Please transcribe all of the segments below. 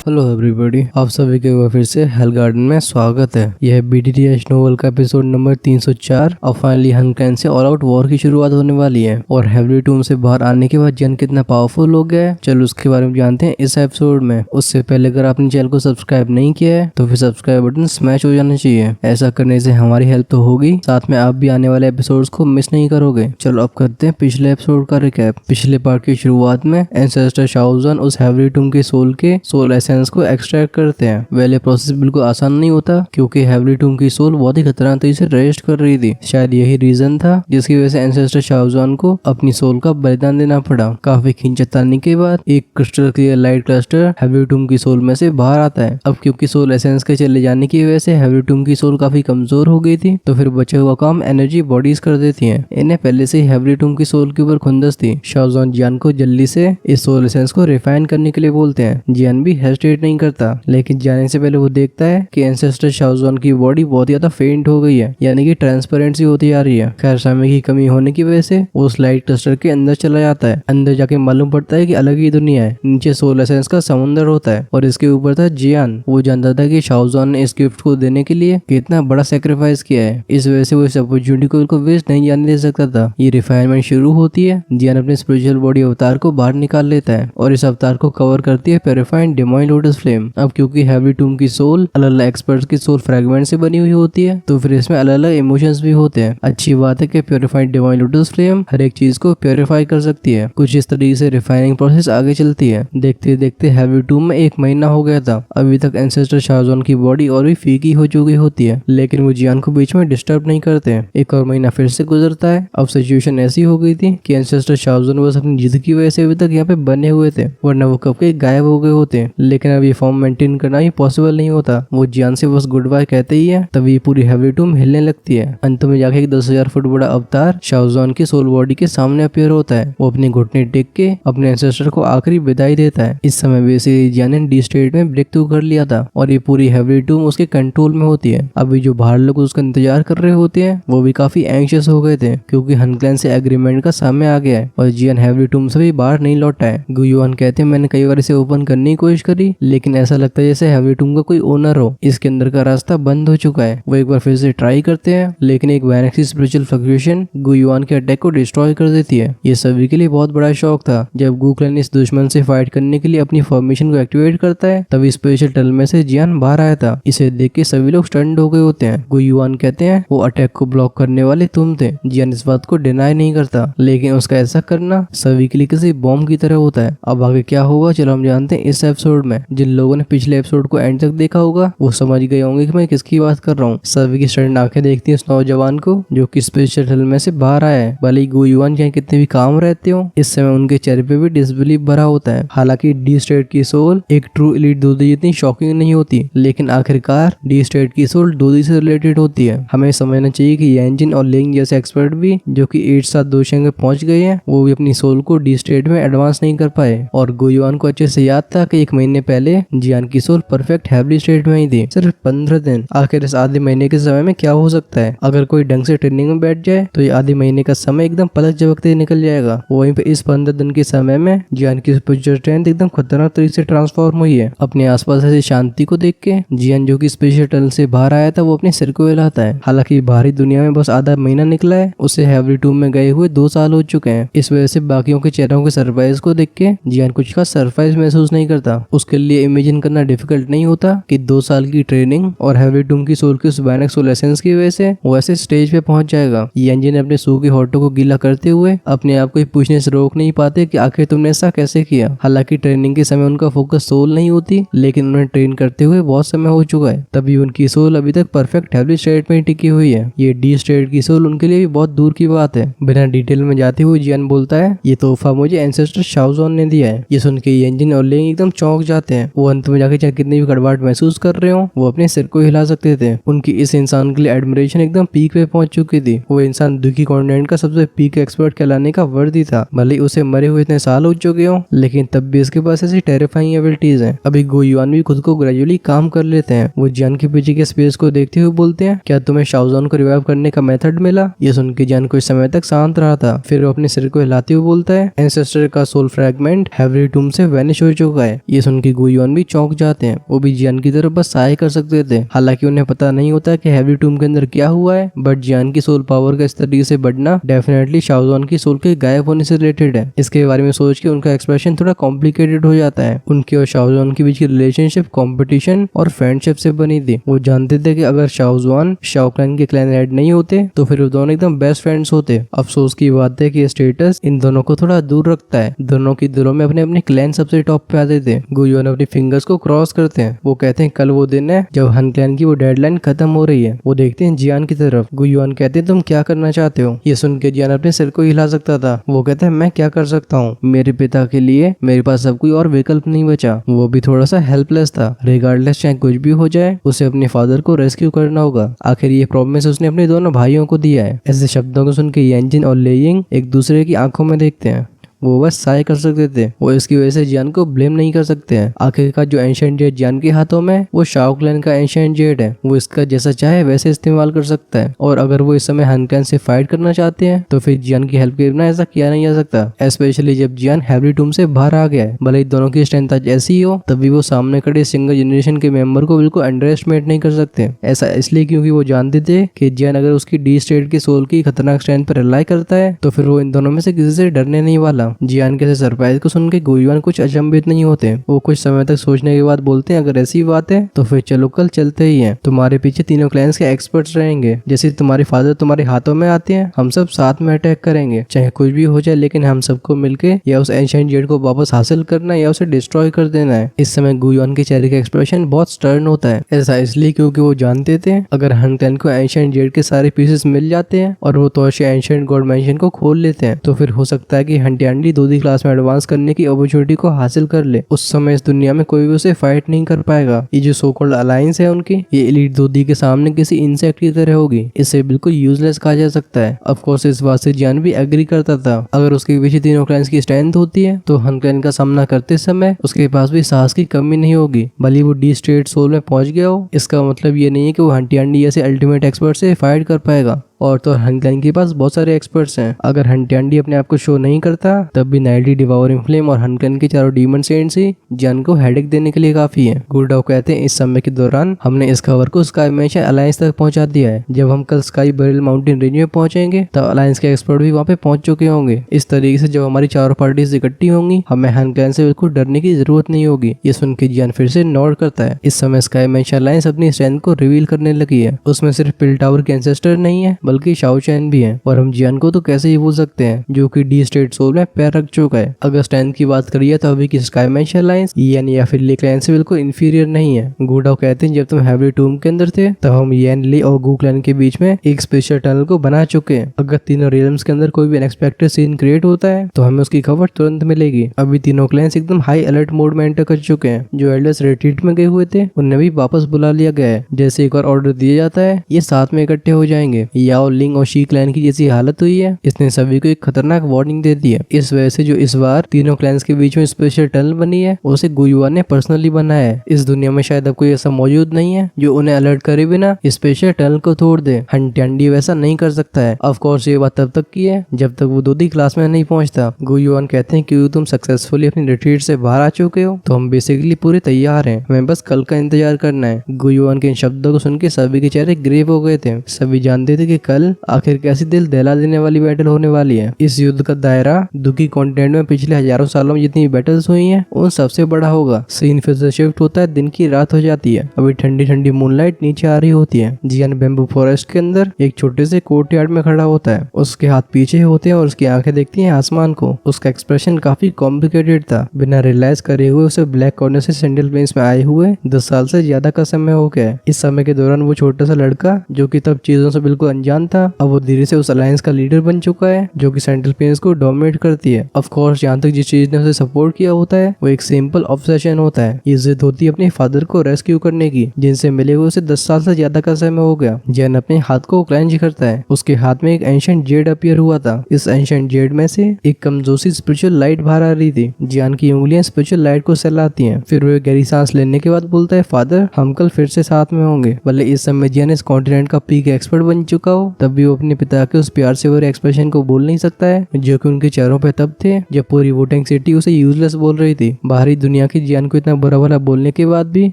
Hello everybody, आप सभी के एक बार फिर से हेल गार्डन में स्वागत है। यह BDTH नोवेल का एपिसोड नंबर 304। अब फाइनली हनक्लेन से ऑल आउट वॉर की शुरुआत होने वाली है और हेवरी टूम से बाहर आने के बाद जियान कितना पावरफुल हो गया है, चलो उसके बारे में जानते हैं इस एपिसोड में। उससे पहले अगर आपने चैनल को सब्सक्राइब नहीं किया है तो फिर सब्सक्राइब बटन स्मैश हो जाना चाहिए। ऐसा करने से हमारी हेल्प तो होगी, साथ में आप भी आने वाले एपिसोड्स को मिस नहीं करोगे। चलो अब करते हैं पिछले एपिसोड का रिकैप। पिछले पार्ट की शुरुआत में एंसेस्टर शाओजुन उस हेवरी टूम के सोल एसेंस को एक्सट्रैक्ट करते हैं। वेल प्रोसेस बिल्कुल आसान नहीं होता क्योंकि हेवरी टूम की सोल बहुत ही खतरनाक तरीके से रेस्ट कर रही थी। शायद यही रीजन था जिसकी वजह से एंसेस्टर शाओजुन को अपनी सोल का बलिदान देना पड़ा। काफी खींचतानी के बाद एक क्रिस्टल क्लियर लाइट क्लस्टर हेवरी टूम की सोल में से बाहर आता है। अब क्योंकि सोल एसेंस के चले जाने की वजह से हेवरी टूम की सोल काफी कमजोर हो गई थी, तो फिर बचा हुआ काम एनर्जी बॉडीज कर देती है। इन्हें पहले से ही हेवरी टूम की सोल के ऊपर खुंदस थी। शाओजुन जियान को जल्दी से इस सोल एसेंस को रिफाइन करने के लिए बोलते हैं। जियान भी हेजिटेट नहीं करता, लेकिन जाने से पहले वो देखता है कि एंसेस्टर शाओजुन की बॉडी बहुत ज्यादा फेंट हो गई है, यानी कि ट्रांसपेरेंसी होती जा रही है। खैर समय की कमी होने की वजह से वो उस लाइट क्लस्टर के अंदर चला जाता है। अंदर जाके मालूम पड़ता है कि अलग ही दुनिया है। नीचे सोल एसेंस का समुंदर होता है और इसके ऊपर था जियान। वो जानता था कि शाओजुन ने इस गिफ्ट को देने के लिए कितना बड़ा सेक्रीफाइस किया है, इस वजह से वो इस अपॉर्चुनिटी को वेस्ट नहीं जाने दे सकता था। ये रिफाइनमेंट शुरू होती है। जियान अपने स्पिरिचुअल बॉडी अवतार को बाहर निकाल लेता है और इस अवतार को कवर करती है प्योरीफाइड डिवाइन लोटस फ्लेम। अब क्योंकि हेवरी टूम की सोल अलग अलग एक्सपर्ट्स की सोल फ्रेगमेंट से बनी हुई होती है, तो फिर इसमें अलग अलग इमोशंस भी होते हैं। अच्छी बात है कि प्योरीफाइड डिवाइन लोटस फ्लेम हर एक चीज को प्योरीफाई कर सकती है। कुछ इस तरीके से रिफाइनिंग प्रोसेस आगे चलती है। देखते देखते हेवरी टूम में 1 महीना हो गया था। अभी तक एंसेस्टर शाओजुन की बॉडी और भी फीकी हो चुकी होती है, लेकिन वो जियान को बीच में डिस्टर्ब नहीं करते। एक और महीना फिर से गुजरता है। अब सिचुएशन ऐसी हो गई थी कि एंसेस्टर शाओजुन बस अपनी जिद की वजह से अभी तक यहाँ पे बने हुए थे, वरना वो कब के गायब हो गए होते। लेकिन अब ये फॉर्म मेंटेन करना ही पॉसिबल नहीं होता। वो जियान से बस गुड बाय कहते ही है, तभी पूरी हेवरी टूम हिलने लगती है। अंत में जाके एक 10,000 फुट बड़ा अवतार शाओजुन की सोल बॉडी के सामने अपीयर होता है। वो अपने घुटने टेक के अपने एंसेस्टर को आखिरी विदाई देता है। इस समय बेसिकली जियान ने डी स्टेट में ब्रेक थ्रू कर लिया था और ये पूरी हेवरी टूम उसके कंट्रोल में होती है। अभी जो बाहर लोग उसका इंतजार कर रहे होते हैं वो भी काफी एंशियस हो गए थे क्योंकि हनक्लेन से एग्रीमेंट का सामने आ गया है और जियान हेवरी टूम से भी बाहर नहीं लौटा है। गुयुआन कहते हैं मैंने कई बार इसे ओपन करने की कोशिश करी, लेकिन ऐसा लगता है जैसे हेवरी टूम का कोई ओनर हो। इसके अंदर का रास्ता बंद हो चुका है। वो एक बार फिर से ट्राई करते हैं, लेकिन एक भयानक सी स्पिरिचुअल फ्लक्चुएशन गुयुआन के अटैक को डिस्ट्रॉय कर देती है। ये सभी के लिए बहुत बड़ा शॉक था। जब गुक्लेन इस दुश्मन से फाइट करने के लिए अपनी फॉर्मेशन को एक्टिवेट करता है, तभी स्पेशल टनल में से जियान बाहर आया था। इसे देख के सभी लोग स्टन्ड हो गए होते हैं। गुयुआन कहते हैं वो अटैक को ब्लॉक करने वाले तुम थे। जियान इस बात को डिनाई नहीं करता, लेकिन उसका ऐसा करना सभी के लिए किसी बॉम्ब की तरह होता है। अब आगे क्या होगा चलो हम जानते हैं इस एपिसोड में। जिन लोगों ने पिछले एपिसोड को एंड तक देखा होगा वो समझ गए होंगे कि मैं किसकी बात कर रहा हूँ। सभी की स्टन्ड आंखें देखती हैं उस नौजवान को जो कि स्पेशल टनल में से बाहर आया है। भले ही गुयुआन चाहे कितने भी काम रहते हो, इस समय उनके चेहरे पे भी डिसबिलीफ भरा होता है। हालांकि डी स्टेट की सोल एक ट्रू एलीट दूधी जितनी शॉकिंग नहीं होती, लेकिन आखिरकार डी स्टेट की सोल दूधी से रिलेटेड होती है। हमें समझना चाहिए कि यांजिन और लेंग जैसे एक्सपर्ट भी जो कि 8-7 में पहुंच गए हैं, वो भी अपनी सोल को डी स्टेट में एडवांस नहीं कर पाए। और गुयुआन को अच्छे से याद था कि 1 महीने पहले जियान की सोल परफेक्ट हेवरी स्टेट में ही थी। सिर्फ 15 दिन। आखिर इस आधे महीने के समय में क्या हो सकता है? अगर कोई ढंग से ट्रेनिंग में बैठ जाए तो ये आधे महीने का समय एकदम पलक झपकते निकल जाएगा। वहीं पे इस 15 दिन के समय में जियान की स्पिरिचुअल स्ट्रेंथ एकदम खतरनाक तरीके से ट्रांसफॉर्म हुई है। अपने आसपास ऐसी शांति को देख के जियान जो कि स्पेशल टनल से बाहर आया था वो अपने सिर को हिलाता है। हालांकि बाहरी दुनिया में बस आधा महीना निकला है, उसे हेवरी टूम में गए हुए 2 साल हो चुके हैं। इस वजह से बाकियों के चेहरों के सरप्राइज को देख के जियान कुछ का सरप्राइज महसूस नहीं करता। उसके लिए इमेजिन करना डिफिकल्ट नहीं होता कि 2 साल की ट्रेनिंग और हेवरी टूम की सोल की उस भयानक सोल एसेंस की वजह से वो ऐसे स्टेज पे पहुंच जाएगा। यांजिन ने अपने सूखे होठों को गीला करते हुए अपने आप को पूछने से रोक नहीं पाते कि आखिर तुमने ऐसा कैसे किया। हालांकि ट्रेनिंग के समय उनका फोकस सोल नहीं होती, लेकिन उन्हें ट्रेन करते हुए बहुत समय हो चुका है, तभी उनकी सोल अभी तक परफेक्ट हेवरी स्टेट में टिकी हुई है। ये डी स्टेट की सोल उनके लिए भी बहुत दूर की बात है। बिना डिटेल में जाते हुए जियान बोलता है ये तोहफा मुझे एंसेस्टर शाओजुन ने दिया है। ये सुन के यांजिन और लेंग एकदम चौंक जाते हैं। वो अंत में जाके चाहे कितनी भी कड़वाहट महसूस कर रहे हो, वो अपने सिर को हिला सकते थे। उनकी इस इंसान के लिए एडमिरेशन एकदम पीक पे पहुंच चुकी थी। वो इंसान दुखी कॉन्टिनेंट का सबसे पीक एक्सपर्ट कहलाने का वर्दी था। भले उसे मरे हुए इतने साल हो चुके हो, लेकिन तब भी इसके पास ऐसी टेरिफाइंग एबिलिटीज हैं। अभी गुयुआन भी खुद को ग्रेजुअली काम कर लेते हैं। वो जियान के पीछे के स्पेस को देखते हुए बोलते हैं क्या तुम्हें शाओजुन को रिवाइव करने का मेथड मिला? ये सुन के जियान कुछ समय तक शांत रहा था, फिर वो अपने सिर को हिलाते हुए बोलता है एंसेस्टर का सोल फ्रैगमेंट हेवरी टूम से वैनिश हो चुका है। ये सुन के गुयुआन भी चौंक जाते हैं। वो भी जियान की तरफ बस साय कर सकते थे, हालांकि उन्हें पता नहीं होता कि हेवरी टूम के अंदर क्या हुआ है। बट जियान की सोल पावर का इस तरीके से बढ़ना डेफिनेटली शाओजुआन की सोल के गायब होने से रिलेटेड है। इसके बारे में सोच के उनका एक्सप्रेशन थोड़ा कॉम्प्लिकेटेड हो जाता है। उनके और शाओजुआन के बीच की रिलेशनशिप कॉम्पिटिशन और फ्रेंडशिप से बनी थी। वो जानते थे कि अगर शाओजुआन शाओ क्लैन के क्लैन हेड नहीं होते तो फिर वो दोनों एकदम बेस्ट फ्रेंड्स होते। अफसोस की बात है कि स्टेटस इन दोनों को थोड़ा दूर रखता है। दोनों की दिलों में अपने अपने क्लैन सबसे टॉप पे आते थे। गुयुआन अपनी फिंगर्स को क्रॉस करते हैं। वो कहते हैं कल वो दिन है जब हन क्लैन की वो डेडलाइन खत्म हो रही है। वो देखते हैं जियान की तरफ। गुयुआन कहते हैं तुम क्या करना चाहते हो। ये सुन के जियान अपने सिर को हिला सकता था। वो कहता है मैं क्या कर सकता हूँ, मेरे पिता के लिए मेरे पास अब कोई और विकल्प नहीं बचा। वो भी थोड़ा सा हेल्पलेस था। रिगार्डलेस चाहे कुछ भी हो जाए उसे अपने फादर को रेस्क्यू करना होगा। आखिर ये प्रॉमिस उसने अपने दोनों भाइयों को दिया है। ऐसे शब्दों को सुन के येंजिन और लेयिंग एक दूसरे की आंखों में देखते हैं। वो बस साय कर सकते थे। वो इसकी वजह से जियान को ब्लेम नहीं कर सकते हैं। आखिरकार जो एंशिएंट जेड जियान के हाथों में वो शाओ क्लैन का एंशिएंट जेड है। वो इसका जैसा चाहे वैसे इस्तेमाल कर सकता है। और अगर वो इस समय हन क्लैन से फाइट करना चाहते हैं तो फिर जियान की हेल्प के बिना ऐसा किया नहीं जा सकता। स्पेशली जब जियान हेवरी टूम से बाहर आ गया है। भले ही दोनों की स्ट्रेंथ आज ऐसी हो तभी वो सामने खड़े सिंगल जनरेशन के मेंबर को बिल्कुल अंडर एस्टिमेट नहीं कर सकते। ऐसा इसलिए क्योंकि वो जानते थे कि जियान अगर उसकी डी स्टेट की सोल की खतरनाक स्ट्रेंथ पर रिलाई करता है तो फिर वो इन दोनों में से किसी से डरने नहीं वाला। जियान के सरप्राइज को सुन के गुयुआन कुछ अचंभित नहीं होते। वो कुछ समय तक सोचने के बाद बोलते हैं अगर ऐसी बात है तो फिर चलो कल चलते ही हैं। तुम्हारे पीछे तीनों क्लैंस के एक्सपर्ट्स रहेंगे। जैसे तुम्हारे फादर तुम्हारे हाथों में आते हैं हम सब साथ में अटैक करेंगे, चाहे कुछ भी हो जाए, लेकिन हम सबको मिलके या उस एंशिएंट जेड को वापस हासिल करना है या उसे डिस्ट्रॉय कर देना है। इस समय गुयुआन के चेहरे का एक्सप्रेशन बहुत स्टर्न होता है। ऐसा इसलिए क्योंकि वो जानते थे अगर हन क्लैन को एंशिएंट जेड के सारे पीसेस मिल जाते हैं और वो तोशे एंशिएंट गॉड मैंशन को खोल लेते हैं तो फिर हो सकता है कि हंटियांडी 2D क्लास में एडवांस करने की अपॉर्चुनिटी को हासिल कर ले। उस समय इस दुनिया में कोई भी उसे फाइट नहीं कर पाएगा। ये जो सो कॉल्ड अलायंस है उनकी, ये एलीट 2D के सामने किसी इंसेक्ट की तरह होगी। इसे बिल्कुल यूजलेस कहा जा सकता है। ऑफ कोर्स इस बात से जियान भी एग्री करता था। अगर उसके पीछे तीनों क्लैंस की स्ट्रेंथ होती है तो हन क्लैन का सामना करते समय उसके पास भी साहस की कमी नहीं होगी। भले वो डी स्टेट सोल में पहुंच गया हो, इसका मतलब ये नहीं है कि वो हंटियांडी जैसे अल्टीमेट एक्सपर्ट से फाइट कर पाएगा। और तो हन क्लैन के पास बहुत सारे एक्सपर्ट्स हैं। अगर हंटियांडी अपने आप को शो नहीं करता तब भी नाइटी डिवावरिंग फ्लेम और हन क्लैन के चारों डीमन सेंट्स ही जियान को हेडेक देने के लिए काफी है। गुरडाओ कहते हैं इस समय के दौरान हमने इस खबर को स्काई मैच अलायंस तक पहुंचा दिया है। जब हम कल स्काई बरेल माउंटेन रेंज में पहुंचेंगे तब अलायंस के एक्सपर्ट भी वहाँ पे पहुंच चुके होंगे। इस तरीके से जब हमारी चारों पार्टीज इकट्ठी होंगी हमें हन क्लैन से बिल्कुल डरने की जरूरत नहीं होगी। ये सुन के जियान फिर से नोट करता है। इस समय स्काई मैच अलायंस अपनी स्ट्रेंथ को रिवील करने लगी है। उसमें सिर्फ पिल टावर के एंसेस्टर नहीं है बल्कि शाओ चैन भी है। और हम जियान को तो कैसे ही भूल सकते हैं जो कि डी स्टेट सोल में पैर रख चुका है। अगर स्ट्रेंथ की बात करिए तो अभी की स्काई मैच अलायंस येन या फिर ली क्लैन से बिल्कुल इंफीरियर नहीं है। गुडाओ कहते हैं जब तुम हेवरी टूम के अंदर थे तब हम येन, ली और गू क्लैन के बीच में एक स्पेशल टनल को बना चुके हैं। अगर तीनों रियल्म्स के अंदर कोई भी अनएक्सपेक्टेड सीन क्रिएट होता है तो हमें उसकी खबर तुरंत मिलेगी। अभी तीनों क्लैंस एकदम हाई अलर्ट मोड में एंटर कर चुके हैं। जो एल्डर्स रिट्रीट में गए हुए थे उन्हें भी वापस बुला लिया गया है। जैसे एक और ऑर्डर दिया जाता है ये साथ में इकट्ठे हो जाएंगे। याओ, लिंग और शी क्लैन की जैसी हालत हुई है, इसने सभी को एक खतरनाक वार्निंग दे दी है। इस वजह से जो इस बार तीनों क्लैंस के बीच में स्पेशल टनल बनी है उसे गुयुआन ने पर्सनली बनाया है। इस दुनिया में शायद अब कोई ऐसा मौजूद नहीं है जो उन्हें अलर्ट करे बिना स्पेशल टनल को तोड़ दे। हंटियांडी वैसा नहीं कर सकता है। ऑफ कोर्स ये बात तब तक की है जब तक वो 2D क्लास में नहीं पहुंचता। गुयुआन कहते हैं कि तुम सक्सेसफुली अपनी रिट्रीट से बाहर आ चुके हो तो हम बेसिकली पूरे तैयार हैं, हमें बस कल का इंतजार करना है। गुयुआन के इन शब्दों को सुन के सभी के चेहरे ग्रेव हो गए थे। सभी जानते थे कि कल आखिर कैसी दिल दहला देने वाली बैटल होने वाली है। इस युद्ध का दायरा दुखी कॉन्टिनेंट में पिछले हजारों सालों में जितनी बैटल्स हुई हैं उन सबसे बड़ा होगा। सीन फिर से शिफ्ट होता है, दिन की रात हो जाती है। अभी ठंडी ठंडी मूनलाइट नीचे आ रही होती है। जियान बैम्बू फॉरेस्ट के अंदर एक छोटे से कोर्टयार्ड में खड़ा होता है। उसके हाथ पीछे होते हैं और उसकी आंखें देखती हैं आसमान को। उसका एक्सप्रेशन काफी कॉम्प्लिकेटेड था। बिना रियलाइज करे हुए उसे ब्लैक कॉर्नर से सेंट्रल प्लेन्स में आए हुए 10 साल से ज्यादा का समय हो गया है। इस समय के दौरान वो छोटा सा लड़का जो कि तब चीजों से बिल्कुल अनजान था अब वो धीरे से उस अलायंस का लीडर बन चुका है जो कि सेंट्रल प्लेन्स को डोमिनेट करती है। ऑफ कोर्स यहाँ तक जिस चीज ने उसे सपोर्ट किया होता है वो एक सिंपल ऑब्सेशन होता है। ये जिद होती है अपने फादर को रेस्क्यू करने की जिनसे मिले हुए उसे 10 साल से ज्यादा का समय हो गया। जैन अपने हाथ को क्लेंज करता है। उसके हाथ में एक एंशिएंट जेड अपीयर हुआ था। इस एंशिएंट जेड में से एक कमजोर सी स्पिरिचुअल लाइट बाहर आ रही थी। जियान की उंगलियां स्पिरिचुअल लाइट को सहलाती हैं। फिर वो गहरी सांस लेने के बाद बोलता है फादर हम कल फिर से साथ में होंगे। भले इस समय जियान इस कॉन्टिनेंट का पीक एक्सपर्ट बन चुका हो हो तब भी वो अपने पिता के उस प्यार से भरे एक्सप्रेशन को बोल नहीं सकता है जो कि उनके चेहरों पे तब थे जब पूरी वोटिंग सिटी उसे यूजलेस बोल रही थी। बाहरी दुनिया की जियान को इतना बुरा भला बोलने के बाद भी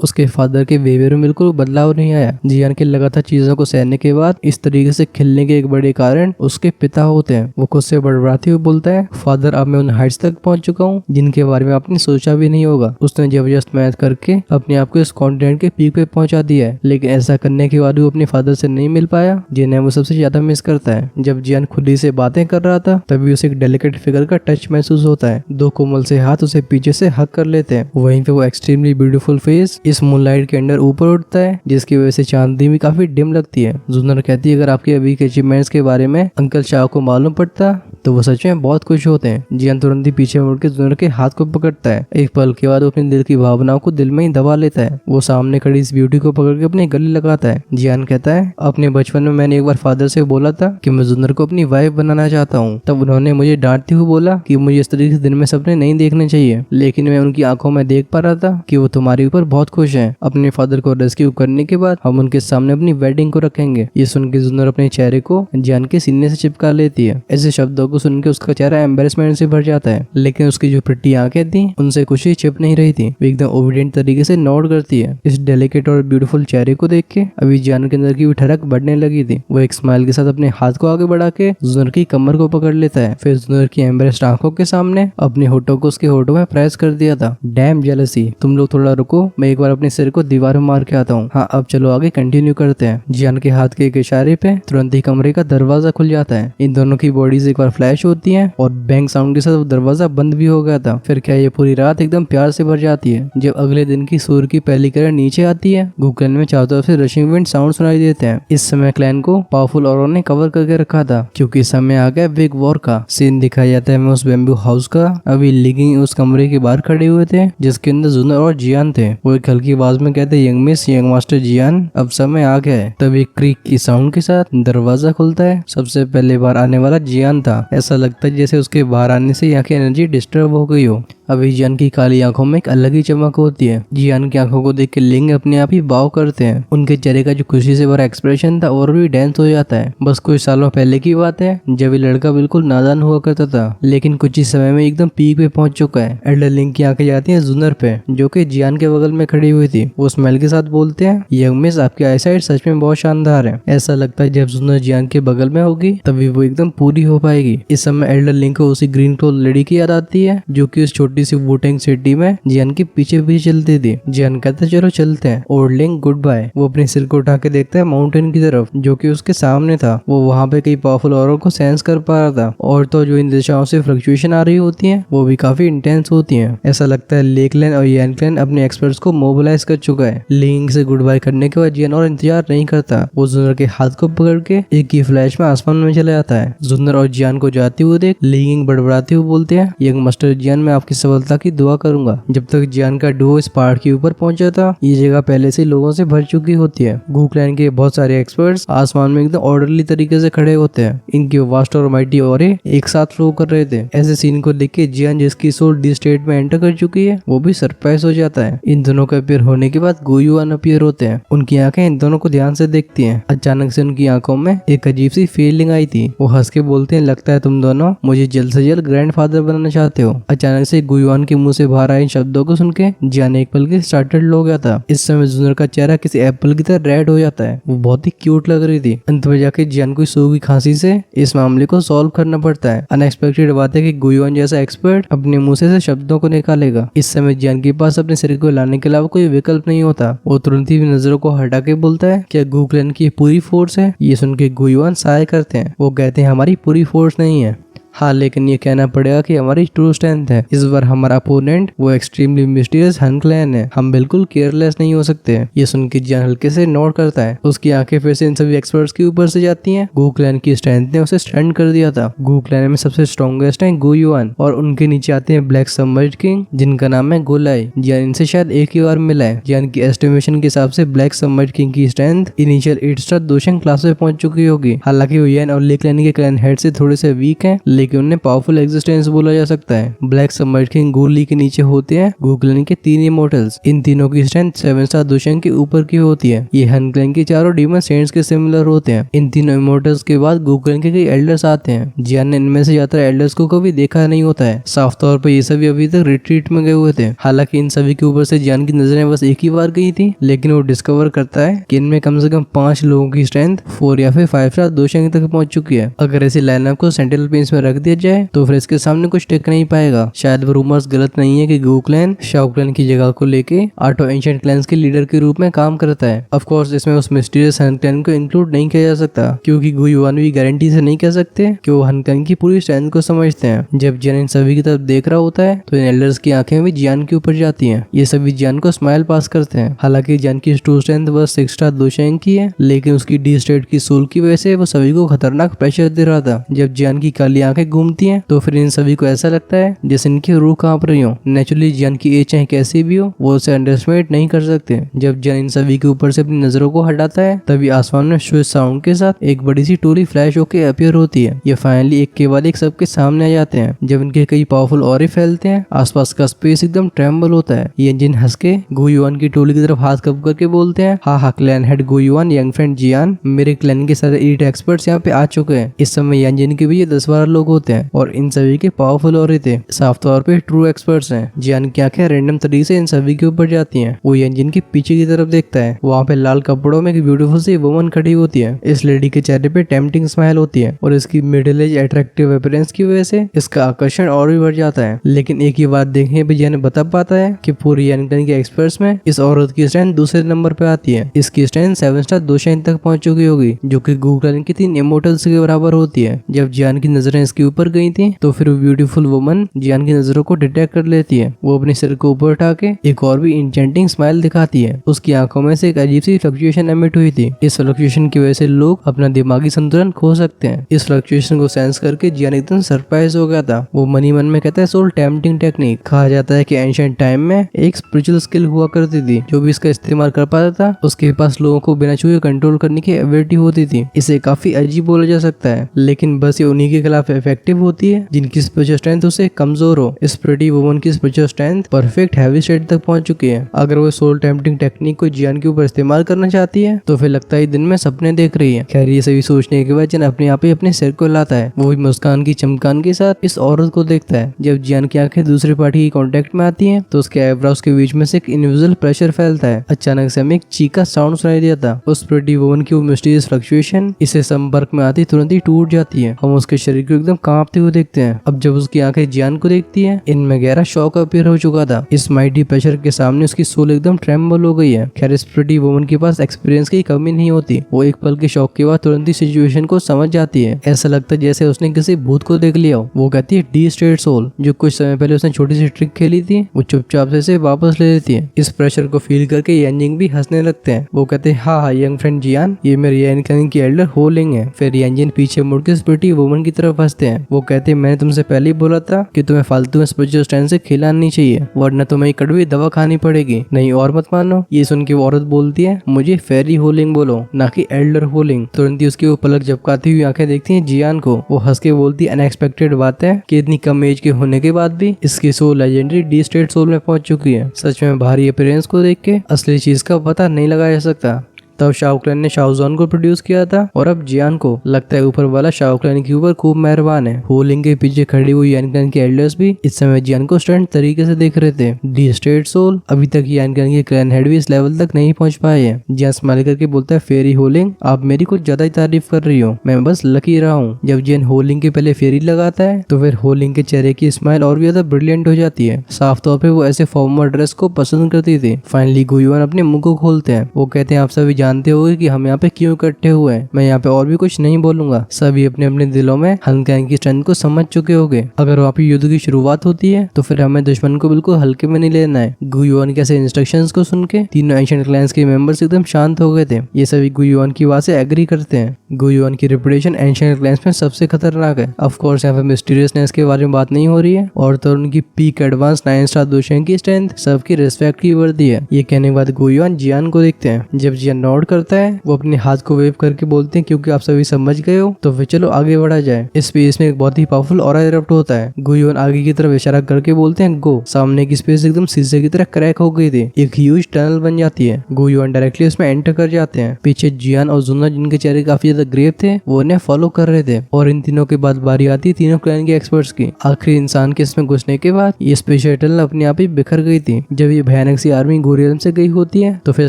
उसके फादर के बिहेवियर में बिल्कुल बदलाव नहीं आया। जियान के लगातार चीजों को सहने के बाद इस तरीके से खिलने के एक बड़े कारण उसके पिता होते हैं। वो खुद से बड़बड़ाते हुए बोलता है, फादर अब मैं उन हाइट्स तक पहुंच चुका हूँ जिनके बारे में आपने सोचा भी नहीं होगा। उसने जबरदस्त मेहनत करके अपने आप को इस कॉन्टिनेंट के पीक पे पहुंचा दिया है, लेकिन ऐसा करने के बाद भी वो अपने फादर से नहीं मिल पाया जिन्हें वो सबसे ज्यादा मिस करता है। जब जियान खुद ही से बातें कर रहा था तभी उसे एक डेलिकेट फिगर का टच महसूस होता है। दो कोमल से हाथ उसे पीछे से हक कर लेते हैं। वहीं पे वो एक्सट्रीमली ब्यूटीफुल फेस इस मूनलाइट के अंदर ऊपर उठता है जिसकी वजह से चांदनी भी काफी डिम लगती है। जुन्नर कहती है, अगर आपके अभी के अचीवमेंट्स के बारे में अंकल शाह को मालूम पड़ता तो वो सच में बहुत खुश होते हैं। जियान तुरंत ही पीछे मुड़ के जुन्नर के हाथ को पकड़ता है। एक पल के बाद वो अपने दिल की भावनाओं को दिल में ही दबा लेता है। वो सामने खड़ी इस ब्यूटी को पकड़ के अपने गले लगाता है। जियान कहता है, अपने बचपन में मैंने एक बार फादर से बोला था कि मैं जुन्नर को अपनी वाइफ बनाना चाहता हूँ। तब उन्होंने मुझे डांटते हुए बोला कि मुझे इस तरीके से दिन में सपने नहीं देखने चाहिए, लेकिन मैं उनकी आंखों में देख पा रहा था कि वो तुम्हारे ऊपर बहुत खुश हैं। अपने फादर को रेस्क्यू करने के बाद हम उनके सामने अपनी वेडिंग को रखेंगे। ये सुन के जुन्नर अपने चेहरे को जियान के सीने से चिपका लेती है। ऐसे शब्दों को सुन के उसका चेहरा एम्बेरसमेंट से भर जाता है, लेकिन उसकी जो प्रिटी आंखें थी उनसे कुछ ही छिप नहीं रही थी। वो एकदम ओबीडिएंट तरीके से नोट करती है। इस डेलिकेट और ब्यूटीफुल चेहरे को देख के अभी जियान के अंदर की भी ठड़क बढ़ने लगी थी। वो एक स्माइल के साथ अपने हाथ को आगे बढ़ा के जुन्नर की कमर को पकड़ लेता है। फिर जुन्नर की एम्बेरस्ड आंखों के सामने अपने होठों को उसके होठों में प्रेस कर दिया था। डैम जेलसी, तुम लोग थोड़ा रुको, मैं एक बार अपने सिर को दीवार में मार के आता हूँ। हाँ, अब चलो आगे कंटिन्यू करते हैं। जियान के हाथ के एक इशारे पे तुरंत ही कमरे का दरवाजा खुल जाता है। इन दोनों की बॉडीज एक बार फ्लैश होती है और बैंग साउंड के साथ वो दरवाजा बंद भी हो गया था। फिर क्या ये पूरी रात एकदम प्यार से भर जाती है। जब अगले दिन की सूर्य की पहली किरण नीचे आती है, गूगल में चारों तरफ से रशिंग विंड साउंड सुनाई देते हैं। इस समय क्लैन को पावरफुल औरों ने कवर करके रखा था क्योंकि समय आ गया बिग वॉर का। सीन दिखाया जाता है उस बेम्बू हाउस का। अभी लिगिंग उस कमरे के बाहर खड़े हुए थे जिसके अंदर जुन्नर और जियान थे। वो एक हल्की आवाज में कहते, यंग मिस, यंग मास्टर जियान, अब समय आ गया है। तभी क्रीक की साउंड के साथ दरवाजा खुलता है। सबसे पहले बार आने वाला जियान था। ऐसा लगता है जैसे उसके बाहर आने से यहाँ की एनर्जी डिस्टर्ब हो गई हो। अभी जियान की काली आंखों में एक अलग ही चमक होती है। जियान की आंखों को देख के लिंग अपने आप ही बाव करते हैं। उनके चेहरे का जो खुशी से भरा एक्सप्रेशन था और भी डांस हो जाता है। बस कुछ सालों पहले की बात है जब ये लड़का बिल्कुल नादान हुआ करता था, लेकिन कुछ ही समय में एकदम पीक पे पहुंच चुका है। एल्डर लिंग की आंखें जाती हैं जुन्नर पे जो कि जियान के बगल में खड़ी हुई थी। वो स्माइल के साथ बोलते हैं, यंग मिस, आपकी आईसाइट सच में बहुत शानदार है। ऐसा लगता है जब जुन्नर जियान के बगल में होगी तभी वो एकदम पूरी हो पाएगी। इस समय एल्डर लिंग को उसी ग्रीन क्लोथ लड़ी की याद आती है जो कि उस छोटी सी वोटिंग सिटी में जियान के पीछे भी चलती थी। जियान कहता, चलो चलते हैं। ओल्ड लिंग गुड बाय। वो अपने सिर को उठा के देखता है माउंटेन की तरफ जो कि उसके सामने था। वो वहाँ पे कई पावरफुल औरों को सेंस कर पा रहा था और तो जो इन दिशाओं से फ्लक्चुएशन आ रही होती है वो भी काफी इंटेंस होती है। ऐसा लगता है लेकलैंड और यानक्लैंड अपने एक्सपर्ट्स को मोबिलाइज कर चुका है। लिंग से गुड बाय करने के बाद जियान और इंतजार नहीं करता। वो जुन्नर के हाथ को पकड़ के एक ही फ्लैश में आसमान में चला जाता है। जुन्नर और जियान को जाते हुए देख लिंग बड़बड़ाते हुए बोलते हैं, यंग मास्टर जियान, मैं आपकी सफलता की दुआ करूंगा। जब तक जियान का डुओ इस पहाड़ के ऊपर पहुंचा था ये जगह पहले से लोगों से भर चुकी होती है। गूक्लैंड के बहुत सारे एक्सपर्ट्स आसमान में एकदम ऑर्डरली तरीके से खड़े होते हैं। इनके वास्ट और माइटी औरे एक साथ फ्लो कर रहे थे। ऐसे सीन को देख के जियान, जिसकी सोल डी स्टेट में एंटर कर चुकी है, वो भी सरप्राइज हो जाता है। इन दोनों के अपीयर होने के बाद गुयुआन अपीयर होते हैं। उनकी आंखें इन दोनों को ध्यान से देखती हैं। अचानक से उनकी आंखों में एक अजीब सी फीलिंग आई थी। वो हंस के बोलते हैं, लगता है तुम दोनों मुझे जल्द से जल्द ग्रैंडफादर बनाना चाहते हो। अचानक से गुयुआन के मुंह से बाहर आए इन शब्दों को सुन के जियान एक पल के स्टार्टेड हो गया था। इस समय जुन्नर का चेहरा किसी एप्पल की तरह रेड हो जाता है। वो बहुत ही क्यूट लग रही थी। अंत में जाके जियान को सूखी खांसी से इस मामले को सॉल्व करना पड़ता है। अनएक्सपेक्टेड बात है कि गुयुआन जैसा एक्सपर्ट अपने मुंह से शब्दों को निकालेगा। इस समय जियान के पास अपने शरीर को लाने के अलावा कोई विकल्प नहीं होता। वो तुरंत ही नजरों को हटा के बोलता है, क्या गूक्लैंड की पूरी फोर्स है? ये सुन के गुयुआन साय करते हैं। वो कहते हैं, हमारी पूरी फोर्स नहीं है। हाँ, लेकिन ये कहना पड़ेगा कि हमारी ट्रू स्ट्रेंथ है। इस बार हमारा अपोनेंट वो एक्सट्रीमली मिस्टीरियस हनक्लैन है। हम बिल्कुल केयरलेस नहीं हो सकते। ये सुन के जियान हल्के से नोट करता है। उसकी आंखें फिर से इन सभी एक्सपर्ट्स के ऊपर से जाती हैं। गूक्लैंड की स्ट्रेंथ ने उसे स्टंट कर दिया था। गूक्लैंड में सबसे स्ट्रॉन्गेस्ट है गुयुआन और उनके नीचे आते हैं ब्लैक सबमर्ज्ड किंग जिनका नाम है गोलाई। जियान इनसे शायद एक ही बार मिला है। जियान की एस्टिमेशन के हिसाब से ब्लैक सबमर्ज्ड किंग की स्ट्रेंथ इनिशियल 8 स्टार दोशंग क्लास में पहुंच चुकी होगी। हालांकि वो यान और लेकलैंड के क्लैन हेड से थोड़े से वीक है, लेकिन उन्हें पावरफुल एग्जिस्टेंस बोला जा सकता है। ब्लैक सबमर्ज किंग गुरली के नीचे होते हैं गुगलन के 3 इमोर्टल्स। इन तीनों की स्ट्रेंथ 7 स्टार दुशंग के ऊपर की होती है। ये हनक्लैन के चारों डीमन सेंट्स के सिमिलर होते हैं। इन तीनों इमोर्टल्स के बाद गुगलन के कई एल्डर्स आते हैं। जियान ने इनमें से ज्यादा एल्डर्स को कभी देखा नहीं होता है। साफ तौर पर ये सभी अभी तक रिट्रीट में गए हुए थे। हालांकि इन सभी के ऊपर से जियान की नजरें बस एक ही बार गई थी, लेकिन वो डिस्कवर करता है कि इनमें कम से कम 5 लोगों की स्ट्रेंथ 4 या फिर 5 स्टार दुशंग तक पहुंच चुकी है। अगर ऐसी लाइनअप को सेंट्रल प्लेन्स में रख दिया जाए तो फिर इसके सामने कुछ टिक नहीं पाएगा। शायद वो रूमर्स गलत नहीं है कि गू क्लैन शाओ क्लैन की जगह को लेके आठों एंशिएंट क्लैंस के लीडर के रूप में काम करता है। ऑफ कोर्स इसमें उस मिस्टीरियस हन क्लैन को इंक्लूड नहीं किया जा सकता, क्योंकि गु युआन भी गारंटी से नहीं कह सकते कि वो हन क्लैन की पूरी स्ट्रेंथ को समझते हैं। जब जियान इन सभी की तरफ देख रहा होता है तो इन एल्डर्स की आंखें भी जियान के ऊपर जाती हैं। ये सभी जियान को स्माइल पास करते हैं। हालांकि जियान की ट्रू स्ट्रेंथ बस 6 स्टार दुशंग की है, लेकिन उसकी डी स्टेट की सोल की वजह से वो सभी को खतरनाक प्रेशर दे रहा था। जब जियान की काली आंखें घूमती हैं तो फिर इन सभी को ऐसा लगता है जैसे इनकी रूह कांप रही हो। नेचुरली जियान की एज चाहे कैसी भी हो, वो उसे अंडरस्टिमेट नहीं कर सकते। जब जियान इन सभी के ऊपर से अपनी नजरों को हटाता है तभी आसमान में स्विच साउंड के साथ एक बड़ी सी टोली फ्लैश होकर अपीयर होती है। ये फाइनली एक के बाद एक सबके सामने आ जाते हैं। जब इनके कई पावरफुल ऑरे फैलते हैं, आसपास का स्पेस एकदम ट्रेम्बल होता है। ये इंजन हंस के गु युआन की टोली की तरफ हाथ कब करके बोलते हैं, हाँ क्लैन हेड गु युआन, यंग फ्रेंड जियान, मेरे क्लैन के सारे एलीट एक्सपर्ट्स यहाँ पे आ चुके हैं। इस समय यंजन के भी ये 10-12 लोग होते हैं और इन सभी के पावरफुल ऑरे थे। साफ तौर पे ट्रू एक्सपर्ट्स हैं। जियान की आंखें रैंडम तरीके से इन सभी के ऊपर जाती हैं। वो यंजन के पीछे की तरफ देखता है। वहाँ पे लाल कपड़ों में एक ब्यूटीफुल सी वुमन खड़ी होती है। इस लेडी के चेहरे पे टेम्पटिंग स्माइल होती है और इसकी मिडिल एज अट्रैक्टिव अपीयरेंस की वजह से इसका आकर्षण और भी बढ़ जाता है। लेकिन एक ही बात देखने पे जियान बता पाता है कि पूरी यंगटन के एक्सपर्ट्स में इस औरत की स्ट्रेंथ दूसरे नंबर पे आती है। इसकी स्ट्रेंथ 7 स्टार दुशंग तक पहुंच चुकी होगी, जो कि गु क्लैन की 3 इमोर्टल्स के बराबर होती है। जब जियान की नजरें इसके ऊपर गई थी तो फिर वो ब्यूटीफुल वुमन जियान की नजरों को डिटेक्ट कर लेती है। वो अपने सिर को ऊपर उठा के एक और भी इंटेंटिंग स्माइल दिखाती है। उसकी आंखों में से एक अजीब सी फ्लक्चुएशन एमिट हुई थी। इस फ्लक्चुएशन की वजह से लोग अपना दिमागी संतुलन खो सकते हैं। इस फ्लक्चुएशन को सेंस करके जियान एकदम सरप्राइज हो गया था। वो मनी मन में कहता है सोल टेम्पटिंग टेक्निक। कहा जाता है कि एंशिएंट टाइम में एक स्पिरिचुअल स्किल हुआ करती थी, जो भी इसका इस्तेमाल कर पाता था उसके पास लोगों को बिना छुए कंट्रोल करने की एबिलिटी होती थी। इसे काफी अजीब बोला जा सकता है, लेकिन बस ये उन्हीं के खिलाफ इफेक्टिव होती है जिनकी स्पिरिचुअल स्ट्रेंथ उसे कमजोर हो। इस प्रिटी वुमन की spiritual strength perfect heavy state तक पहुंच चुकी है। अगर वो सोल टेम्पटिंग टेक्निक को जियान के ऊपर इस्तेमाल करना चाहती है तो फिर लगता है दिन में सपने देख रही है। खैर ये सभी सोचने के बाद जियान अपने आप ही अपने सिर को लाता है। वो भी मुस्कान की चमकान के साथ इस औरत को देखता है। जब जियान की आंखें दूसरी पार्टी की कांटेक्ट में आती हैं तो उसके आईब्रोज के बीच में से एक इनविजिबल प्रेशर फैलता है। अचानक से हमें एक चीका साउंड सुनाई देता था। उस प्रिटी वुमन की वो मिस्टीरियस फ्लक्चुएशन इसे संपर्क में आती तुरंत ही टूट जाती है। हम उसके शरीर को एकदम कांपते हुए देखते हैं। अब जब उसकी आंखें जियान को देखती है, इनमें गहरा शॉक अपीयर हो चुका था। इस माइटी प्रेशर के सामने उसकी सोल एकदम ट्रेम्बल हो गई है। खैर इस प्रिटी वुमन के पास एक्सपीरियंस की कमी नहीं होती। वो एक पल के शॉक के बाद तुरंत ही सिचुएशन को समझ जाती है। ऐसा लगता है जैसे उसने किसी भूत को देख लिया हो। वो कहती है डी स्टेट सोल, जो कुछ समय पहले उसने छोटी सी ट्रिक खेली थी वो चुपचाप से वापस ले लेती है। इस प्रेशर को फील करके यांजिंग भी हंसने लगते हैं। वो कहते हैं हाँ यंग फ्रेंड जियान, ये मेरे यंग की एल्डर हो लिंग है। फिर यांजिन पीछे मुड़ के प्रिटी वुमन की तरफ हंसते हैं। वो कहते हैं मैंने तुमसे पहले ही बोला था कि तुम्हें फालतू में स्पिरिचुअल स्ट्रेंथ से खिलाना नहीं चाहिए, वरना तुम्हें कड़वी दवा खानी पड़ेगी। नहीं और मत मानो। ये सुन के औरत बोलती है मुझे फेरी होलिंग बोलो, ना कि एल्डर होलिंग। तुरंत ही उसकी वो पलक झपकाती हुई आंखें देखती हैं जियान को। वो हंस के बोलती है अनएक्सपेक्टेड बात है कि इतनी कम एज के होने के बाद भी इसकी soul legendary the state soul में पहुंच चुकी है। सच में भारी अपीयरेंस को देख के असली चीज का पता नहीं लगाया जा सकता। तब शाओ क्लैन ने शाओजॉन को प्रोड्यूस किया था और अब जियान को। लगता है ऊपर वाला शाओ क्लैन के ऊपर खूब मेहरबान है। होलिंग के पीछे खड़ी हुई यान क्लैन के एल्डर्स भी इस समय जियान को स्टंट तरीके से देख रहे थे। डी स्टेट सोल अभी तक यान क्लैन के क्लैन हेड भी इस लेवल तक नहीं पहुंच पाए हैं। जियान स्माइल करके बोलता है फेरी होलिंग, आप मेरी कुछ ज्यादा ही तारीफ कर रही हो, मैं बस लकी रहा हूँ। जब जियान होलिंग के पहले फेरी लगाता है तो फिर होलिंग के चेहरे की स्माइल और भी ज्यादा ब्रिलियंट हो जाती है। साफ तौर पर वो ऐसे फॉर्मल ड्रेस को पसंद करती थी। फाइनली गु युआन अपने मुंह को खोलते हैं। वो कहते हैं आप सभी जानते हो कि हम यहाँ पे क्यों इकट्ठे हुए हैं। मैं यहाँ पे और भी कुछ नहीं बोलूंगा। सभी अपने अपने दिलों में हन क्लैन की स्ट्रेंथ को समझ चुके होंगे। अगर वहाँ पे युद्ध की शुरुआत होती है तो फिर हमें दुश्मन को बिल्कुल हल्के में नहीं लेना है। गु युआन के ऐसे इंस्ट्रक्शंस को सुन के तीनों एंशिएंट क्लैंस के मेंबर्स एकदम शांत हो गए थे। ये सभी गु युआन की बात से एग्री करते हैं। गु युआन की रेपुटेशन एंशिएंट क्लैंस में सबसे खतरनाक है। ऑफ कोर्स यहाँ पे मिस्टीरियसनेस के बारे में बात नहीं हो रही है और तो उनकी पीक एडवांस 9 स्टार दुशंग की स्ट्रेंथ सबकी रिस्पेक्ट की वर्दी है। ये कहने के बाद गु युआन जियान को देखते हैं। जब जियान नोट करता है। वो अपने हाथ को वेव करके बोलते हैं क्योंकि आप सभी समझ गए हो तो फिर चलो आगे बढ़ा जाए। इस स्पेस में एक बहुत ही पावरफुल ऑरा इरप्ट होता है। गुयोन आगे की तरफ इशारा करके बोलते हैं गो। सामने की स्पेस एकदम शीशे की तरह क्रैक हो गई थी। एक ह्यूज टनल बन जाती है। गुयोन डायरेक्टली उसमें एंटर कर जाते हैं। पीछे जियान और जुना जिनके चेहरे काफी ज्यादा ग्रेव थे वो उन्हें फॉलो कर रहे थे। और इन तीनों के बाद बारी आती है तीनों क्लैन के एक्सपर्ट्स की। आखिरी इंसान के इसमें घुसने के बाद ये स्पेस टनल अपने आप ही बिखर गई थी। जब ये भयानक सी आर्मी गोरियम से गई होती है तो फिर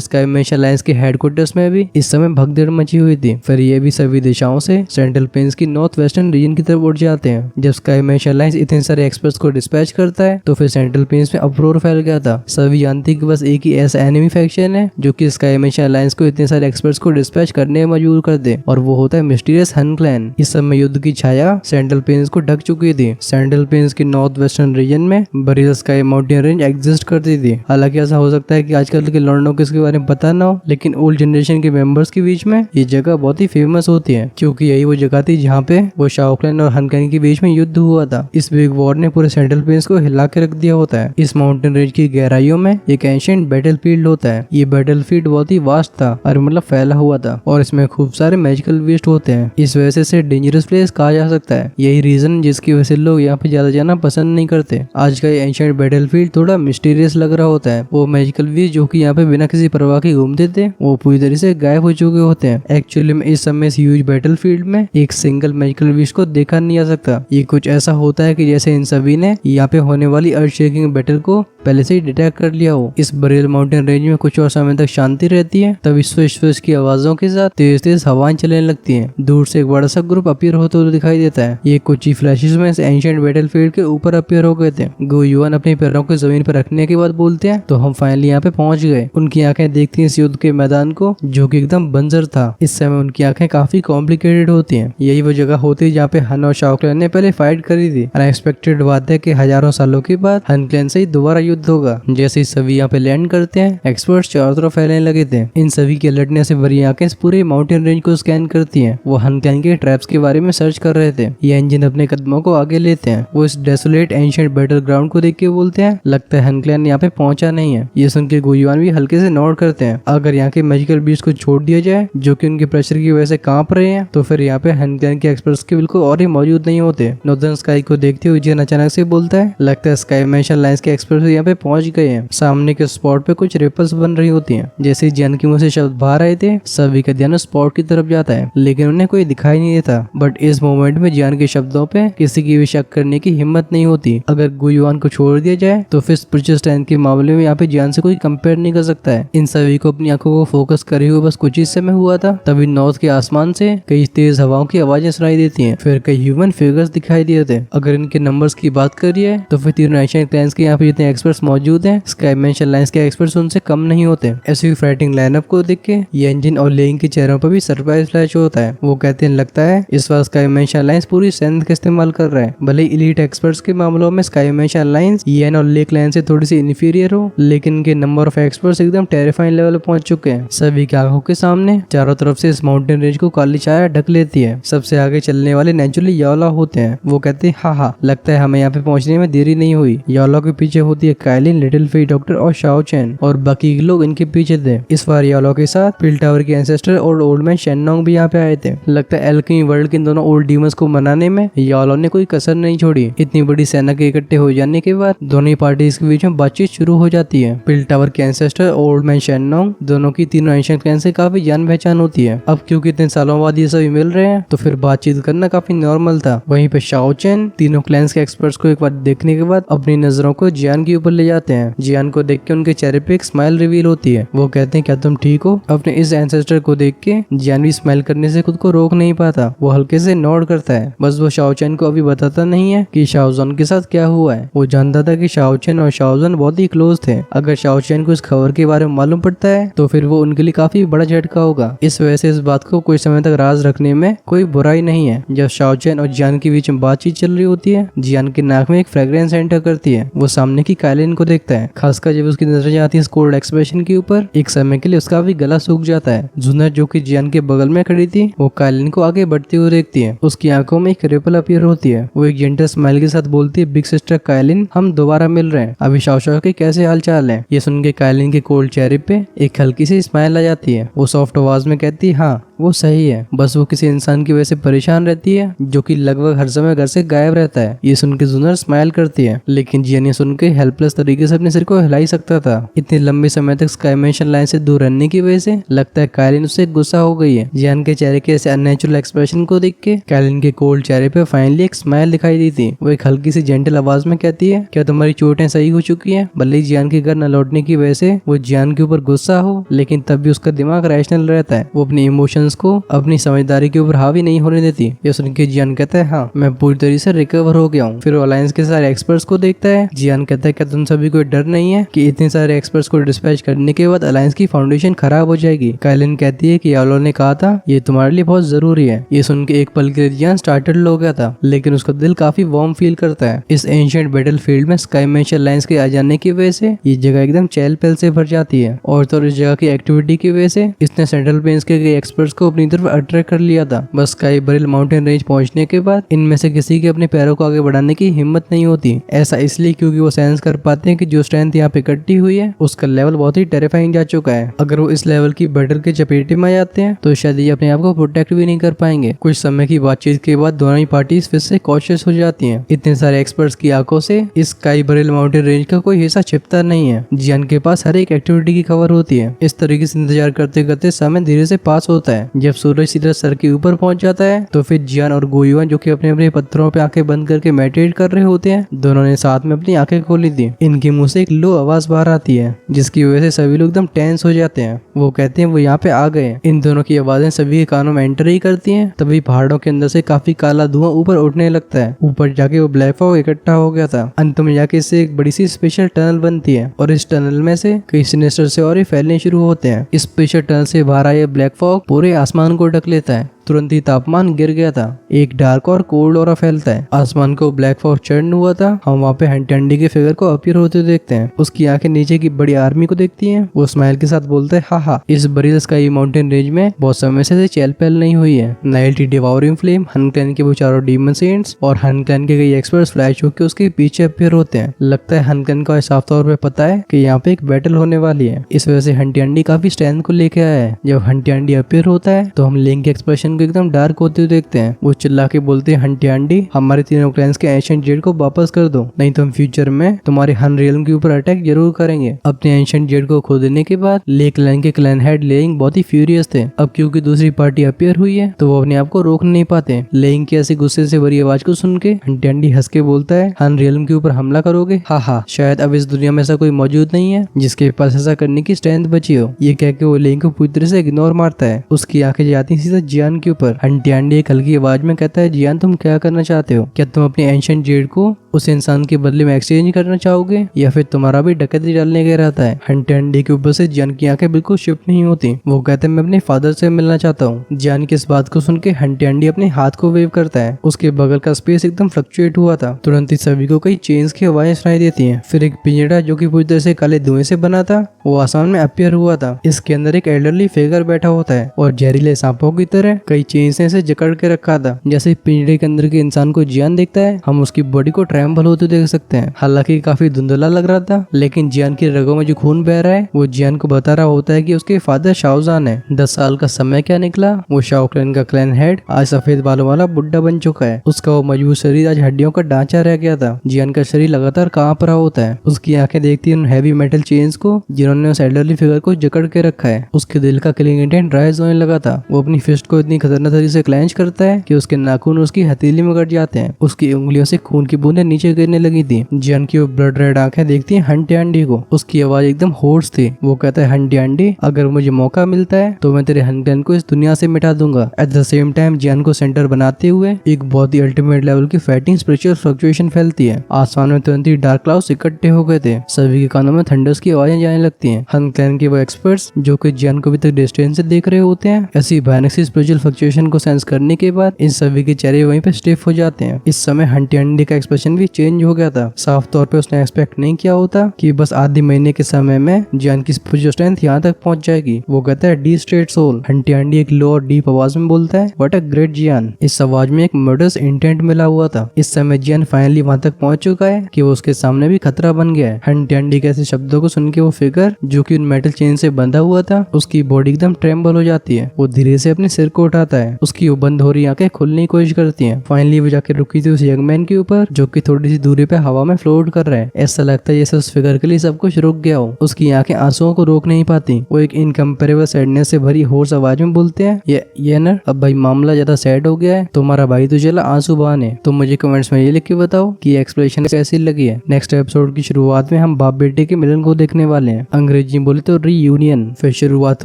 स्काई मेश अलायंस के हेडक्वार्टर्स में भी इस समय भगदड़ मची हुई थी। फिर ये भी सभी दिशाओं से सेंट्रल प्लेन्स की नॉर्थ वेस्टर्न रीजन की तरफ उड़ जाते हैं। जब स्काई मेश अलायंस इतने सारे एक्सपर्ट्स को डिस्पैच करता है तो फिर सेंट्रल प्लेन्स में अप्रोर फैल गया था। सभी जानते कि बस एक ही ऐसा एनिमी फैक्शन है जो कि स्काई मेश अलायंस को इतने सारे एक्सपर्ट्स को डिस्पैच करने में मजबूर कर दे, और वो होता है मिस्टीरियस हन क्लैन। इस समय युद्ध की छाया सेंट्रल प्लेन्स को ढक चुकी थी। सेंट्रल प्लेन्स के नॉर्थ वेस्टर्न रीजन में बरील स्काई माउंटेन रेंज एग्जिस्ट करती थी। हालांकि ऐसा हो सकता है कि आजकल के लड़नों को इसके बारे में पता ना हो, लेकिन ओल्ड जनरेशन के मेंबर्स के बीच में ये जगह बहुत ही फेमस होती है क्योंकि यही वो जगह थी जहाँ पे वो शाओ क्लैन और हन क्लैन के बीच में युद्ध हुआ था। इस बिग वॉर ने पूरे सेंट्रल प्लेन्स को हिला के रख दिया होता है। इस माउंटेन रेंज की गहराइयों में एक एंशिएंट बैटलफील्ड होता है। ये बैटलफील्ड बहुत ही वास्ट था और मतलब फैला हुआ था, और इसमें खूब सारे मैजिकल बीस्ट होते हैं। इस वजह से इसे डेंजरस प्लेस कहा जा सकता है। यही रीजन जिसकी वजह से लोग यहाँ पे ज्यादा जाना पसंद नहीं करते। आज का ये एंशिएंट बैटलफील्ड थोड़ा मिस्टीरियस लग रहा होता है। वो मैजिकल बीस्ट जो कि यहाँ पे बिना किसी परवाह के घूमते थे वो पूरी तरह से गायब हो चुके होते हैं। एक्चुअली में इस समय इस ह्यूज बैटलफील्ड में एक सिंगल मैजिकल बीस्ट को देखा नहीं जा सकता। ये कुछ ऐसा होता है कि जैसे इन सभी ने यहाँ पे होने वाली अर्थ शेकिंग बैटल को पहले से ही डिटेक्ट कर लिया हो। इस बरेल माउंटेन रेंज में कुछ और समय तक शांति रहती है, तब स्विश की आवाजों के साथ तेज तेज हवाएं चलने लगती हैं। दूर से एक बड़ा सा ग्रुप अपीयर होते हुए दिखाई देता है। ये कुछ ही फ्लैशेस में इस एंशिएंट बैटलफील्ड के ऊपर अपीयर हो गए थे। गुयुआन अपने पैरों को जमीन पर रखने के बाद बोलते हैं तो हम फाइनली यहाँ पे पहुंच गए। उनकी आंखें देखती हैं इस युद्ध के मैदान को जो कि एकदम बंजर था। इस समय उनकी आंखें काफी कॉम्प्लिकेटेड होती हैं। यही वो जगह होती है जहाँ पे हन और शाओ क्लैन ने पहले फाइट करी थी। अनएक्सपेक्टेड बात है कि हजारों सालों के बाद हन क्लैन से ही दोबारा युद्ध होगा। जैसे ही सभी यहाँ पे लैंड करते हैं एक्सपर्ट्स चारों तरफ फैलने लगे थे। इन सभी के लड़ने से भरी आंखें पूरे माउंटेन रेंज को स्कैन करती हैं। वो हन क्लैन के ट्रैप्स के बारे में सर्च कर रहे थे। ये इंजन अपने कदमों को आगे लेते हैं। वो इस डेसोलेट एंशिएंट बैटल ग्राउंड को देख के बोलते हैं लगता है हन क्लैन यहाँ पे पहुंचा नहीं है। ये सुन के गुयुआन भी हल्के से नोट करते हैं। अगर यहाँ के मैजिकल बीस्ट को छोड़ दिया जाए जो कि उनके प्रेशर की वजह से कांप रहे हैं तो फिर यहाँ पे हन क्लैन के एक्सपर्ट्स के बिल्कुल और ही मौजूद नहीं होते। नॉर्दर्न स्काई को देखते हुए जिन अचानक से बोलता है लगता है स्काई मेश अलायंस के एक्सपर्ट्स यहाँ पे पहुंच गए हैं। सामने के स्पॉट पे कुछ रिपल्स बन रही होती हैं। जैसे जियान के मुंह से शब्द बाहर आए थे सभी का ध्यान स्पॉट की तरफ जाता है, लेकिन उन्हें कोई दिखाई नहीं देता। बट इस मोमेंट में जियान के शब्दों पे किसी की भी शक करने की हिम्मत नहीं होती। अगर गुयुआन को छोड़ दिया जाए तो फिर स्पिरिचुअल स्ट्रेंथ के मामले में यहाँ पे जियान से कोई कंपेयर नहीं कर सकता है। इन सभी को अपनी आंखों को फोकस करे हुए बस कुछ ही समय हुआ था तभी नॉर्थ के आसमान से कई तेज हवाओं की आवाजें सुनाई देती हैं। फिर कई ह्यूमन फिगर्स दिखाई दिए थे। अगर इनके नंबर्स की बात करिए तो फिर तीनों एशियन क्लैंस के यहाँ पे जितने एक्सपर्ट्स मौजूद हैं स्काई मेश अलायंस के एक्सपर्ट्स उनसे कम नहीं होते। ऐसी फाइटिंग लाइनअप को देख के ये इंजन और लेइंग के चेहरों पर भी सरप्राइज फ्लैश होता है। वो कहते हैं लगता है इस बार स्काई मेश अलायंस पूरी स्ट्रेंथ का इस्तेमाल कर रहा है। भले इलीट एक्सपर्ट्स के मामलों में स्काई मेश अलायंस येन और ले क्लैन से थोड़ी सी इन्फीरियर हो, लेकिन इनके नंबर ऑफ एक्सपर्ट्स एकदम टेरिफाइंग लेवल पहुंच चुके हैं। सभी की आंखों के सामने चारों तरफ से इस माउंटेन रेंज को काली छाया ढक लेती है। सबसे आगे चलने वाले नेचुरली याला होते हैं। वो कहते हैं हाँ लगता है हमें यहाँ पे पहुंचने में देरी नहीं हुई। याला के पीछे होती है काइलिन, लिटिल फी डॉक्टर और शाओ चैन, और बाकी लोग इनके पीछे थे। इस बार यालो के साथ पिल टावर के एंसेस्टर और ओल्ड मैन शेनोंग भी यहाँ पे आए थे। लगता है एल्केमी वर्ल्ड के इन दोनों ओल्ड डीमंस को मनाने में यालो ने कोई कसर नहीं छोड़ी। इतनी बड़ी सेना के इकट्ठे हो जाने के बाद दोनों ही पार्टीज के बीच में बातचीत शुरू हो जाती है। पिल टावर के एंसेस्टर ओल्ड मैन शेनोंग दोनों की तीनों एंशिएंट क्लैन से काफी जान पहचान होती है। अब क्योंकि इतने सालों बाद ये सभी मिल रहे हैं तो फिर बातचीत करना काफी नॉर्मल था। वहीं पे शाओ चैन तीनों क्लैंस के एक्सपर्ट्स को एक बार देखने के बाद अपनी नजरों को जियान के ऊपर ले जाते हैं। जियान को देख के उनके चेहरे पे एक स्माइल रिवील होती है। वो कहते हैं क्या तुम ठीक हो? अपने इस एंसेस्टर को देख के जियान भी स्माइल करने से खुद को रोक नहीं पाता। वो हल्के से नोड करता है। बस वो शाओ चैन को अभी बताता नहीं है कि शाओजन के साथ क्या हुआ है। वो जानता था कि शाओ चैन और शाओजन बहुत ही क्लोज थे। अगर शाओ चैन को इस खबर के बारे में मालूम पड़ता है तो फिर वो उनके लिए काफी बड़ा झटका होगा। इस वजह से इस बात को कुछ समय तक राज रखने में कोई बुराई नहीं है। जब शाओ चैन और जियान के बीच में बातचीत चल रही होती है जियान के नाक में एक फ्रेग्रेंस एंटर करती है। वो सामने की काइलिन को देखता है, खासकर जब उसकी नजर जाती है इस कोल्ड एक्सप्रेशन के ऊपर। एक समय के लिए उसका भी गला सूख जाता है। जुनर जो कि जियान के बगल में खड़ी थी वो काइलिन को आगे बढ़ती हुई देखती है। उसकी आंखों में एक रिपल अपीयर होती है। वो एक जेंटल स्माइल के साथ बोलती है बिग सिस्टर काइलिन हम दोबारा मिल रहे हैं। अभी शाओ के कैसे हाल चाल है? ये सुन के काइलिन के कोल्ड चेहरे पे एक हल्की सी स्माइल चला जाती है। वो सॉफ्ट आवाज में कहती है हाँ वो सही है, बस वो किसी इंसान की वजह से परेशान रहती है जो कि लगभग हर समय घर से गायब रहता है। ये सुन के जूनर स्माइल करती है, लेकिन जियान ये सुन के हेल्पलेस तरीके से अपने सिर को हिला ही सकता था। इतने लंबे समय तक स्काई मेंशन लाइन से दूर रहने की वजह से लगता है कायलिन उससे गुस्सा हो गई है। जियान के चेहरे के ऐसे अननेचुरल एक्सप्रेशन को देख के कायलिन के कोल्ड चेहरे पे फाइनली एक स्माइल दिखाई दी थी। वो एक हल्की सी जेंटल आवाज में कहती है क्या तुम्हारी चोटें सही हो चुकी है? भले ही जियान के घर न लौटने की वजह से वो जियान के ऊपर गुस्सा हो, लेकिन तब भी उसका दिमाग रैशनल रहता है। वो अपने इमोशंस को अपनी समझदारी के ऊपर हावी नहीं होने देती। ये सुन के जियान कहता है हाँ मैं पूरी तरीके से रिकवर हो गया हूँ। फिर वो अलायंस के सारे एक्सपर्ट्स को देखता है। जियान कहता है क्या तुम सभी को डर नहीं है कि इतने सारे एक्सपर्ट्स को डिस्पैच करने के बाद अलायंस की फाउंडेशन खराब हो जाएगी? कायलिन कहती है कि यालो ने कहा था ये तुम्हारे लिए बहुत जरूरी है। ये सुन के एक पल के लिए जियान स्टार्टल हो गया था, लेकिन उसका दिल काफी वार्म फील करता है। इस एंशिएंट बैटल फील्ड में स्काई मेंशन लाइंस के आ जाने की वजह से ये जगह एकदम चहल पहल से भर जाती है। और तो इस जगह की एक्टिविटी की वजह से इसने सेंट्रल प्लेन्स के कई एक्सपर्ट्स को अपनी तरफ अट्रैक्ट कर लिया था। बस स्काई बरिल माउंटेन रेंज पहुंचने के बाद इनमें से किसी के अपने पैरों को आगे बढ़ाने की हिम्मत नहीं होती। ऐसा इसलिए क्योंकि वो सेंस कर पाते हैं कि जो स्ट्रेंथ यहाँ पे इकट्ठी हुई है उसका लेवल बहुत ही टेरिफाइंग जा चुका है। अगर वो इस लेवल की बैटल के चपेटे में आ जाते हैं तो शायद ये अपने आप को प्रोटेक्ट भी नहीं कर पाएंगे। कुछ समय की बातचीत के बाद दोनों ही पार्टीज फिर से कॉशियस हो जाती हैं। इतने सारे एक्सपर्ट्स की आंखों से इस स्काई बरिल माउंटेन रेंज का कोई हिस्सा छिपता नहीं है। जियान के पास हर एक एक्टिविटी की खबर होती है। इस तरीके से इंतजार करते करते समय धीरे से पास होता है। जब सूरज सीधा सर के ऊपर पहुंच जाता है तो फिर जियान और गोयुआन जो कि अपने अपने पत्थरों पे आंखें बंद करके मेडिटेट कर रहे होते हैं, दोनों ने साथ में अपनी आंखें खोली थी। इनके मुंह से एक लो आवाज बाहर आती है जिसकी वजह से सभी लोग एकदम टेंस हो जाते हैं। वो कहते हैं वो यहाँ पे आ गए। इन दोनों की आवाजें सभी के कानों में एंटर ही करती हैं। तभी पहाड़ों के अंदर से काफी काला धुआं ऊपर उठने लगता है। ऊपर जाके वो ब्लैक फॉग इकट्ठा हो गया था। अंत में जाके इससे एक बड़ी सी स्पेशल टनल बनती है और इस टनल में से कई सिनेस्टर से और फैलने शुरू होते हैं। इस स्पेशल टनल से बाहर आया ब्लैक फॉग पूरे आसमान को ढक लेता है। तुरंत ही तापमान गिर गया था। एक डार्क और कोल्ड ऑरा फैलता है। आसमान को ब्लैक फॉग चढ़ हुआ था। हम वहाँ पे हंटी के फिगर को अपीयर होते देखते हैं। उसकी आंखें नीचे की बड़ी आर्मी को देखती हैं। वो स्माइल के साथ बोलता है हाँ इस बरील स्काई माउंटेन रेंज में बहुत समय से चहल पहल नहीं हुई है। नाइल्टी डिवाउरिंग फ्लेम, हन क्लैन के वो चारों डीमन सेंट्स और हन क्लैन के कई एक्सपर्ट्स फ्लैश होकर उसके पीछे अपीयर होते हैं। लगता है हन क्लैन को साफ तौर पे पता है कि यहाँ पे एक बैटल होने वाली है। इस वजह से हंटी काफी स्ट्रेंथ को लेके आया है। जब हंटी अपीयर होता है तो हम लिंक के एक्सप्रेशन को एकदम डार्क होते हुए देखते हैं। वो चिल्ला के बोलते हैं हंटी हमारे तीनों क्लैंस के एंशिएंट जेड को वापस कर दो, नहीं तो हम फ्यूचर में तुम्हारे हन रियल्म के ऊपर अटैक जरूर करेंगे। अपने एंशिएंट जेड को खो देने के बाद ले क्लैन के क्लैन हेड लेइंग बहुत ही फ्यूरियस थे। अब क्योंकि दूसरी पार्टी अपीयर हुई है तो वो अपने आप को रोक नहीं पाते। लेइंग की ऐसी गुस्से से भरी आवाज को सुन के हंटी हंस के बोलता है हन रियल्म के ऊपर हमला करोगे? हाँ शायद अब इस दुनिया में ऐसा कोई मौजूद नहीं है जिसके पास ऐसा करने की स्ट्रेंथ बची हो। ये कह के वो लेइंग को पूरी तरह से इग्नोर मारता है। उसकी आंखें जाती सीधा जियान के ऊपर। हंटी एक हल्की आवाज में कहता है जियान तुम क्या करना चाहते हो? क्या तुम अपने एंशिएंट जेड को उस इंसान के बदले में एक्सचेंज करना चाहोगे या फिर तुम्हारा भी डकैती डालने का रहता है? हंटी के ऊपर से जियान की आंखें बिल्कुल शिफ्ट नहीं होती। वो कहते हैं मैं अपने फादर से मिलना चाहता हूँ। जियान की इस बात को सुन के हंटी अपने हाथ को वेव करता है। उसके बगल का स्पेस एकदम फ्लक्चुएट हुआ था। तुरंत ही सभी को कई चेन्स की आवाजें सुनाई देती हैं। फिर एक पिंजड़ा जो कि पूरी तरह से काले धुएं से बना था वो आसमान में अपीयर हुआ था। इसके अंदर एक एल्डरली फिगर बैठा होता है और जहरीले सांपों की तरह कई चेन्स ने इसे जकड़ के रखा था। जैसे पिंजड़े के अंदर के इंसान को जियान देखता है हम उसकी बॉडी को ट्रैम्बल होते देख सकते हैं। हालांकि काफी धुंधला लग रहा था, लेकिन जियान की रगों में जो खून बह रहा है वो जियान को बता रहा होता है कि उसके फादर शाओजान है। 10 साल का समय क्या निकला, वो शाओ क्लैन का क्लैन हेड आज सफेद बालों वाला बुड्ढा बन चुका है। उसका वो मजबूत शरीर आज हड्डियों का ढांचा रह गया था। जियान का शरीर लगातार कांप रहा होता है। उसकी आंखें देखती हैं उन हैवी मेटल चेन्स को जिन्होंने उस एल्डरली फिगर को जकड़ के रखा है। उसके दिल का किलिंग इंटेंट राइज होने लगा था। वो अपनी फिस्ट को इतनी खतरनाक तरीके से क्लेंच करता है कि उसके नाखून उसकी हथेली में कट जाते हैं। उसकी उंगलियों से खून की बूंदें नीचे गिरने लगी थी। जियान की वो ब्लड रेड आंखें देखती हैं हंटी को। उसकी आवाज एकदम होर्स थी। वो कहता है हंटी अगर मुझे मौका मिलता है तो मैं तेरे हंटी को इस दुनिया से मिटा दूंगा। एट द सेम टाइम जियान को सेंटर बनाते हुए एक बहुत ही अल्टीमेट लेवल की फाइटिंग स्पिरिचुअल फ्लक्चुएशन फैलती है। आसमान में तुरंत ही डार्क क्लाउड्स इकट्ठे हो गए थे। सभी के कानों में थंडर्स की आवाजें जाने लगती हैं। हन क्लैन के वो एक्सपर्ट्स जो कि जियान को भी तक डिस्टेंस से देख रहे होते हैं। ऐसी भयानक सी स्पिरिचुअल फ्लक्चुएशन को सेंस करने के बाद इन सभी के चेहरे वहीं पे स्टिफ हो जाते हैं। इस समय हंटी का एक्सप्रेशन प्लान भी चेंज हो गया था। साफ तौर पे उसने एक्सपेक्ट नहीं किया होता कि बस आधे महीने के समय में जियान की स्ट्रेंथ यहाँ तक पहुंच जाएगी। वो कहता है डी स्ट्रेट सोल। हंटी हंडी एक लो और डीप आवाज में बोलता है, व्हाट अ ग्रेट जियान। इस आवाज में एक मर्डरस इंटेंट मिला हुआ था। इस समय जियान फाइनली वहां तक पहुंच चुका है कि वो उसके सामने भी खतरा बन गया है। हंटी हंडी के ऐसे शब्दों को सुन के वो फिगर जो कि उन मेटल चेन से बंधा हुआ था, उसकी बॉडी एकदम ट्रेम्बल हो जाती है। वो धीरे से अपने सिर को उठाता है। उसकी वो बंद हो रही आंखें खोलने की कोशिश करती हैं। फाइनली वो जाके रुकी थी उस यंग मैन के ऊपर जो कि थोड़ी सी दूरी पे हवा में फ्लोट कर रहा है। ऐसा लगता है जैसे उस फिगर के लिए सब कुछ रुक गया हो। उसकी आंखें आंसुओं को रोक नहीं पाती। वो एक इनकम्पेरेबल सैडनेस से भरी होश आवाज में बोलते हैं, ये ना अब भाई मामला ज्यादा सैड हो गया है, तुम्हारा भाई तो चला आंसू बहाने। तुम मुझे कमेंट्स में ये लिख के बताओ कि एक्सप्लेनेशन कैसी लगी है। नेक्स्ट एपिसोड की शुरुआत में हम बाप बेटे के मिलन को देखने वाले हैं। अंग्रेजी में बोले तो रीयूनियन। फिर शुरुआत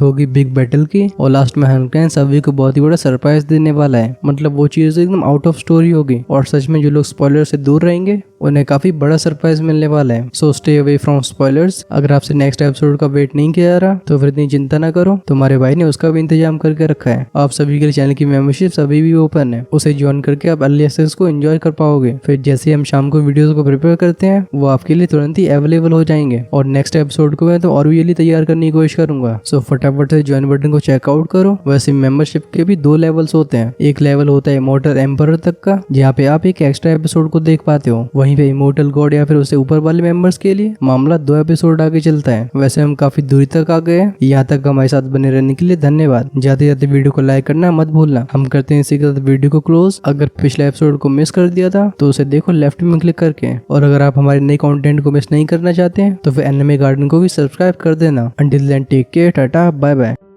होगी बिग बैटल की और लास्ट में हंकैन सभी को बहुत ही बड़ा सरप्राइज देने वाला है। मतलब वो चीज एकदम आउट ऑफ स्टोरी होगी और सच में जो लोग स्पॉइलर से दूर रहेंगे उन्हें काफी बड़ा सरप्राइज मिलने वाला है। So stay away from spoilers. अगर आपसे नेक्स्ट एपिसोड का वेट नहीं किया जा रहा तो फिर इतनी चिंता ना करो, तुम्हारे भाई ने उसका भी इंतजाम करके रखा है। आप सभी के लिए चैनल की मेंबरशिप अभी भी ओपन है, उसे ज्वाइन करके आप अर्ली एक्सेस को एंजॉय कर पाओगे। फिर जैसे हम शाम को वीडियोस को प्रिपेयर करते हैं वो आपके लिए तुरंत ही अवेलेबल हो जाएंगे और नेक्स्ट एपिसोड को मैं तो और भी तैयार करने की कोशिश करूंगा। सो फटाफट से ज्वाइन बटन को चेकआउट करो। वैसे मेंबरशिप के भी 2 लेवल्स होते हैं। एक लेवल होता है इमोर्टल एम्परर तक का, जहाँ पे आप एक एक्स्ट्रा एपिसोड को देख पाते हो। वहीं पे इमोर्टल गॉड या फिर उससे ऊपर वाले मेंबर्स के लिए मामला 2 एपिसोड आगे चलता है। वैसे हम काफी दूरी तक आ गए हैं। यहाँ तक हमारे साथ बने रहने के लिए धन्यवाद। जाते जाते वीडियो को लाइक करना मत भूलना। हम करते हैं इसी के साथ वीडियो को क्लोज। अगर पिछले एपिसोड को मिस कर दिया था तो उसे देखो लेफ्ट में क्लिक करके। और अगर आप हमारे नए कंटेंट को मिस नहीं करना चाहते हैं तो फिर एनिमे गार्डन को भी सब्सक्राइब कर देना। Until then take care, tata, bye bye.